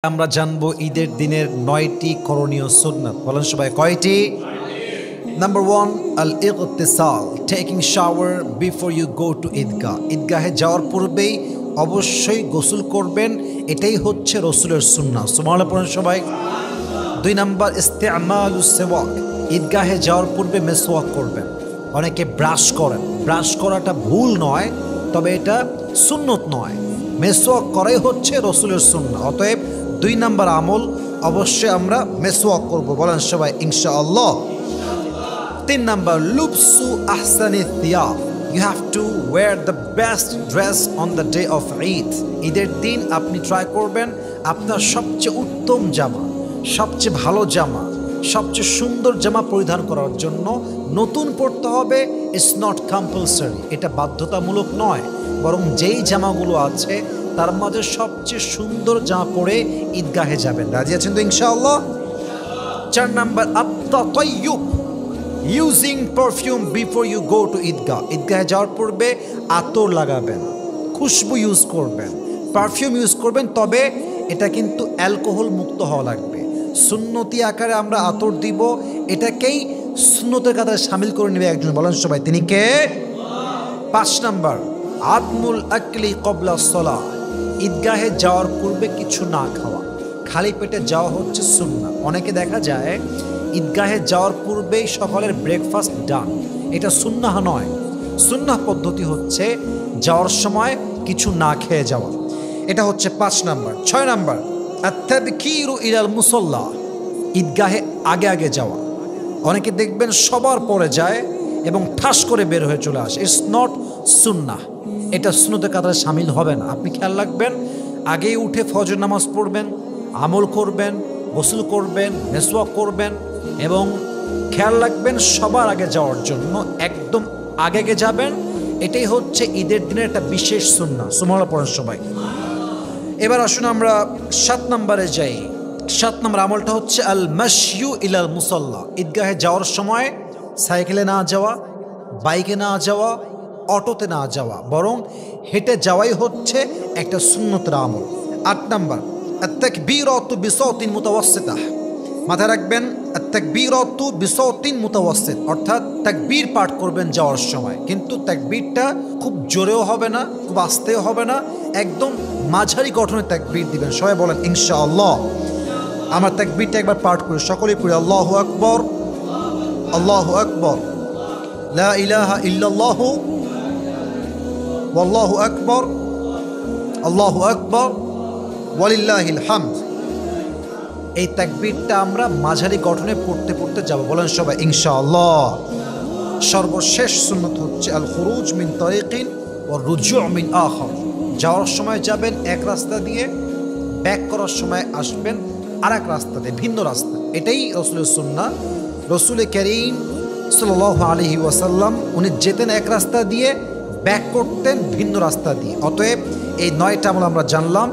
আমরা জানবো ঈদের দিনের 9টি করণীয় সুন্নাত। বলেন সবাই কয়টি? নাম্বার 1, আল ইগতিসাল, taking shower before you go to Eidgah. ঈদগাহে যাওয়ার পূর্বেই অবশ্যই গোসল করবেন, এটাই হচ্ছে রসুলের সুন্নাহ। সুবহানাল্লাহ পড়েন সবাই। 2 নাম্বার, ইস্তেমালুস সিওয়াক, ঈদগাহে যাওয়ার পূর্বে মেসওয়াক করবেন। অনেকে ব্রাশ করেন, ব্রাশ করাটা ভুল নয়, তবে এটা সুন্নত নয়। মেসওয়াক করাই হচ্ছে রসুলের সুন্নাহ। অতএব 2 নাম্বার আমল অবশ্যই আমরা মেসওয়াক করব। বলেন সবাই ইনশাআল্লাহ। 3 নাম্বার, লুবসু আহসানি থিয়াব, you have to wear the best dress on the day of Eid. ঈদের দিন আপনি ট্রাই করবেন আপনার সবচেয়ে উত্তম জামা, সবচেয়ে ভালো জামা, সবচেয়ে সুন্দর জামা পরিধান করার জন্য। নতুন পড়তে হবে, ইটস নট কম্পালসারি, এটা বাধ্যতামূলক নয়, বরং যেই জামাগুলো আছে তার মাঝে সবচেয়ে সুন্দর জামা পরে ঈদগাহে যাবেন। রাজি আছেন তো ইনশাআল্লাহ? 4 নাম্বার, আত-তাতায়্যুব, using perfume before you go to Eidgah. ঈদগাহে যাওয়ার পূর্বে আতর লাগাবেন, খুশবু ইউজ করবেন, পারফিউম ইউজ করবেন, তবে এটা কিন্তু অ্যালকোহল মুক্ত হওয়া লাগবে। সুন্নতি আকারে আমরা আতর দিব, এটাকেই সুন্নতের কাতারে শামিল করে নেবে একজন। বলেন সবাই তিনি কে? 5 নাম্বার, আদমুল আকলি ক্বাবলা সলাহ, ঈদগাহে যাওয়ার পূর্বে কিছু না খাওয়া, খালি পেটে যাওয়া হচ্ছে সুন্নাহ। অনেকে দেখা যায় ঈদগাহে যাওয়ার পূর্বেই সকালের ব্রেকফাস্ট ডান, এটা সুন্নাহ নয়। সুন্নাহ পদ্ধতি হচ্ছে যাওয়ার সময় কিছু না খেয়ে যাওয়া, এটা হচ্ছে 5 নাম্বার। 6 নাম্বার, আত-তাবকিরু ইলাল মুসাল্লা, ঈদগাহে আগে আগে যাওয়া। অনেকে দেখবেন সবার পরে যায় এবং ঠাস করে বের হয়ে চলে আসে, ইটস নট সুন্নাহ, এটা সুন্নতের কাতারে শামিল হবে না। আপনি খেয়াল রাখবেন, আগেই উঠে ফজর নামাজ পড়বেন, আমল করবেন, গোসল করবেন, মেসওয়াক করবেন, এবং খেয়াল রাখবেন সবার আগে যাওয়ার জন্য একদম আগে আগে যাবেন। এটাই হচ্ছে ঈদের দিনের একটা বিশেষ সুন্নাহ। সুবহানাল্লাহ পড়েন সবাই। এবার আসুন আমরা 7 নম্বরে যাই। 7 নম্বর আমলটা হচ্ছে আল মাশয়ু ইলাল মুসাল্লা, ঈদগাহে যাওয়ার সময় সাইকেলে না যাওয়া, বাইকে না যাওয়া, অটোতে না যাওয়া, বরং হেঁটে যাওয়াই হচ্ছে একটা সুন্নতের আমল। 8 নম্বর, আত-তাকবীরাতু বিসাউতিন মুতাওয়াসসিতাহ, মাথায় রাখবেন আত-তাকবীরাতু বিসাউতিন মুতাওয়াসসিত, অর্থাৎ তাকবীর পাঠ করবেন যাওয়ার সময়, কিন্তু তাকবীরটা খুব জোরেও হবে না, খুব আস্তেও হবে না, একদম মাঝারি গঠনের তাকবীর দিবেন। সবাই বলেন ইনশাআল্লাহ। আমার তাকবীরটা একবার পাঠ করি, সকলেই পড়ি, আল্লাহু আকবার, আল্লাহু আকবার, লা ইলাহা ইল্লাল্লাহু ওয়াল্লাহু আকবার, আল্লাহু আকবার, ওয়ালিল্লাহিল হামদ। এই তাকবীরটা আমরা মাঝারি গঠনে পড়তে পড়তে যাব। বলেন সবাই ইনশাআল্লাহ। সর্বশেষ সুন্নাত হচ্ছে আল খুরুজ মিন তারিকিন ওয়া রুজু' মিন আখার, যাওয়ার সময় যাবেন এক রাস্তা দিয়ে, ব্যাক করার সময় আসবেন আরেক রাস্তা দিয়ে, ভিন্ন রাস্তা। এটাই রসুলের সুন্নাহ। রসুল করিম সাল্লাল্লাহু আলাইহি ওয়াসাল্লাম উনি যেতেন এক রাস্তা দিয়ে, ব্যাক করতেন ভিন্ন রাস্তা দিয়ে। অতএব এই 9টা আমল আমরা জানলাম।